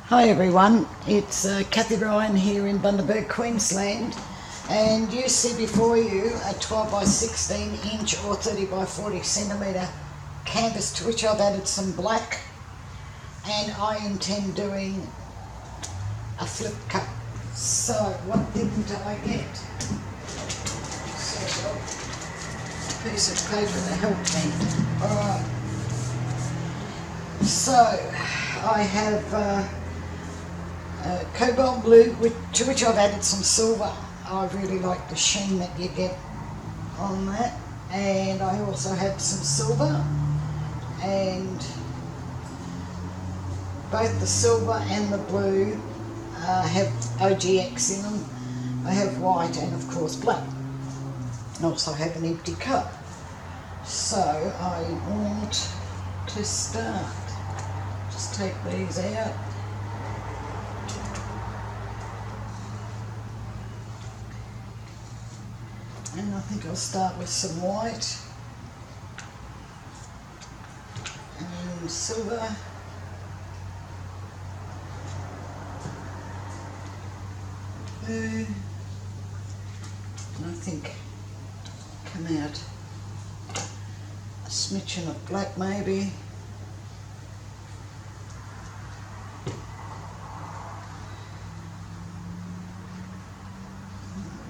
Hi everyone, it's Kathie Ryan here in Bundaberg, Queensland, and you see before you a 12 by 16 inch or 30 by 40 centimetre canvas to which I've added some black, and I intend doing a flip cut. So what didn't I get? So, a piece of paper to help me. Alright, so I have Cobalt blue, to which I've added some silver. I really like the sheen that you get on that. And I also have some silver, and both the silver and the blue have OGX in them. I have white and of course black. And also have an empty cup. So I want to start. Just take these out. And I think I'll start with some white and silver. Blue. And I think come out a smidgen of black maybe.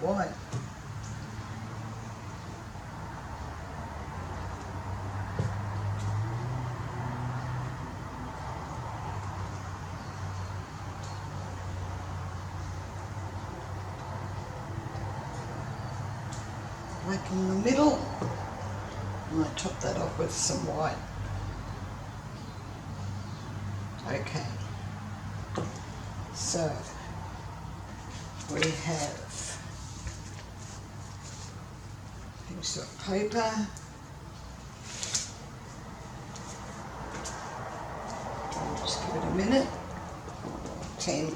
White. Black in the middle, and I top that off with some white. Okay, so we have a piece of paper, I'll just give it a minute, 10.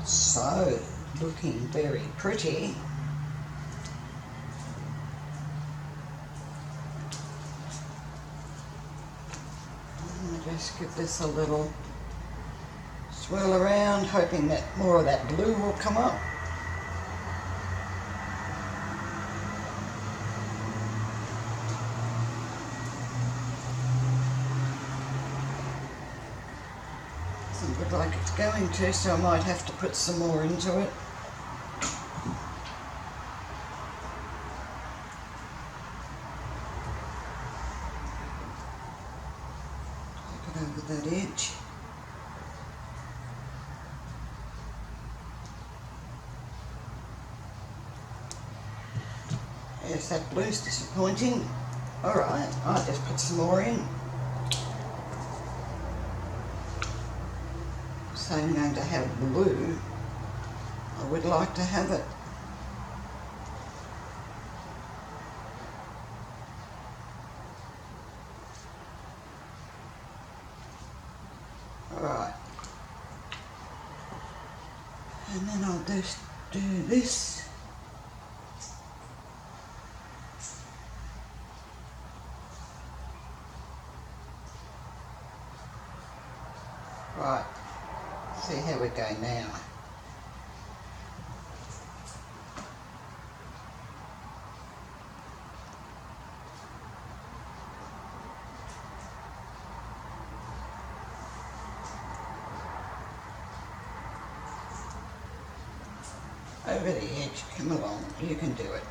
So, looking very pretty. I'll just give this a little swirl around, hoping that more of that blue will come up. Doesn't look like it's going to, so I might have to put some more into it. Take it over that edge. Yes, that blue's disappointing. Alright, I'll just put some more in. So I'm going to have blue. I would like to have it. Alright. And then I'll just do this. Right. See how we go now. Over the edge, come along, you can do it.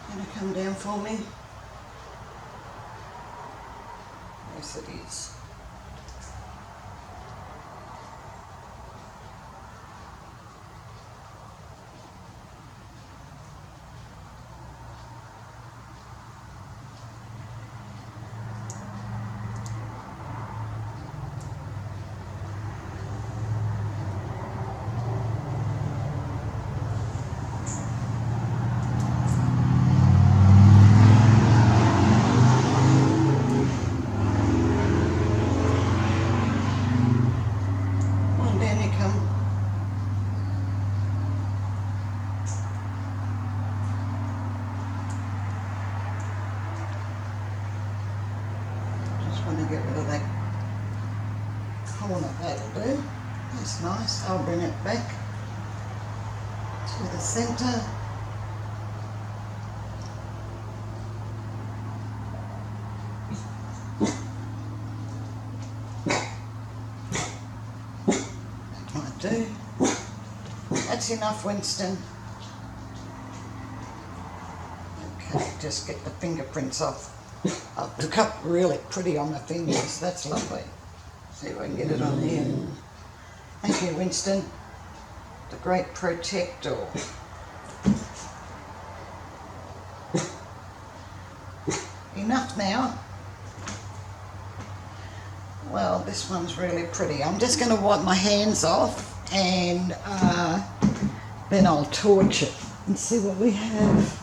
Gonna come down for me? Yes it is. corner, that'll do. That's nice. I'll bring it back to the centre. That might do. That's enough, Winston. Okay, just get the fingerprints off. Oh, look up really pretty on the fingers. That's lovely. See if I can get it on here. Thank you, Winston. The great protector. Enough now. Well, this one's really pretty. I'm just going to wipe my hands off and then I'll torch it and see what we have.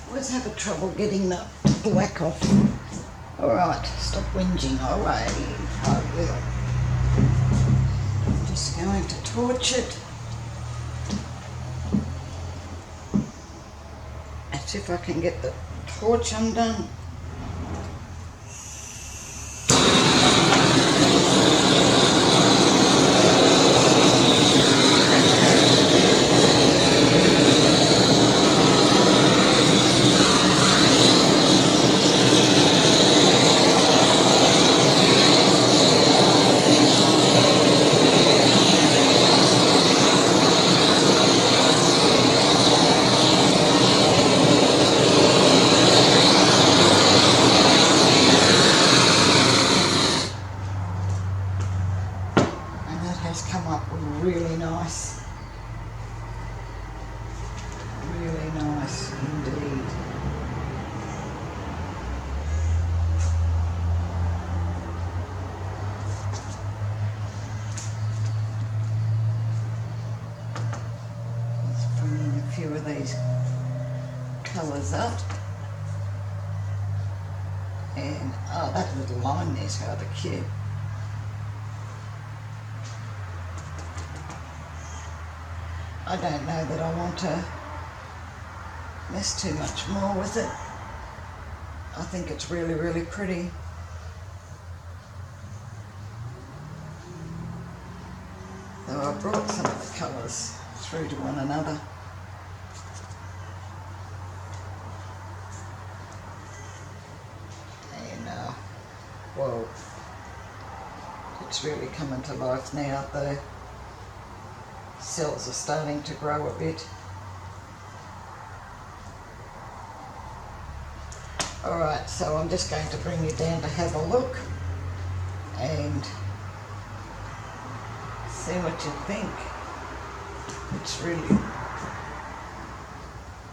Always have a trouble getting the black off. Alright, stop whinging. Alright, I will. I'm just going to torch it. Let's see if I can get the torch undone. Come up really nice. Really nice indeed. Let's bring in a few of these colours up. And oh, that little line there's rather cute. I don't know that I want to mess too much more with it. I think it's really, really pretty. Though I brought some of the colours through to one another. And, whoa, it's really coming to life now. The cells are starting to grow a bit. Alright, so I'm just going to bring you down to have a look and see what you think. It's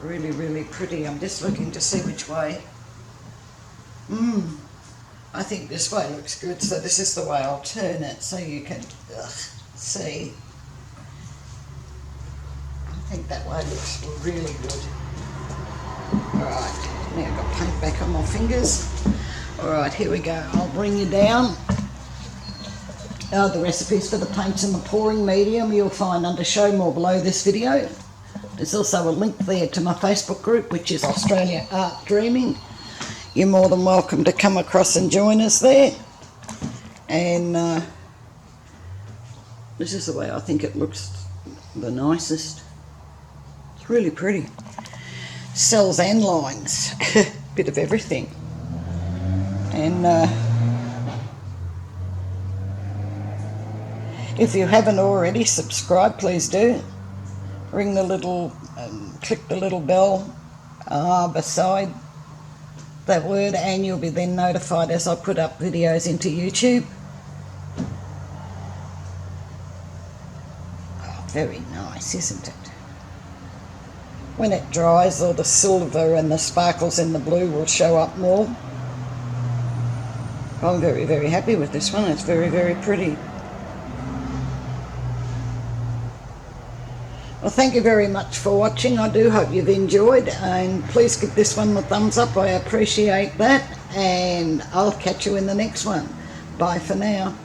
really, really pretty. I'm just looking to see which way. I think this way looks good, so this is the way I'll turn it so you can see. I think that way looks really good. Alright, now I've got paint back on my fingers. Alright, here we go. I'll bring you down. The recipes for the paints and the pouring medium you'll find under show more below this video. There's also a link there to my Facebook group, which is Australia Art Dreaming. You're more than welcome to come across and join us there. And this is the way I think it looks the nicest. It's really pretty. Cells and lines, bit of everything. And if you haven't already, subscribe, please do. Ring the little, click the little bell beside that word, and you'll be then notified as I put up videos into YouTube. Very nice, isn't it? When it dries, all the silver and the sparkles in the blue will show up more. I'm very, very happy with this one. It's very, very pretty. Well, thank you very much for watching. I do hope you've enjoyed, and please give this one a thumbs up. I appreciate that, and I'll catch you in the next one. Bye for now.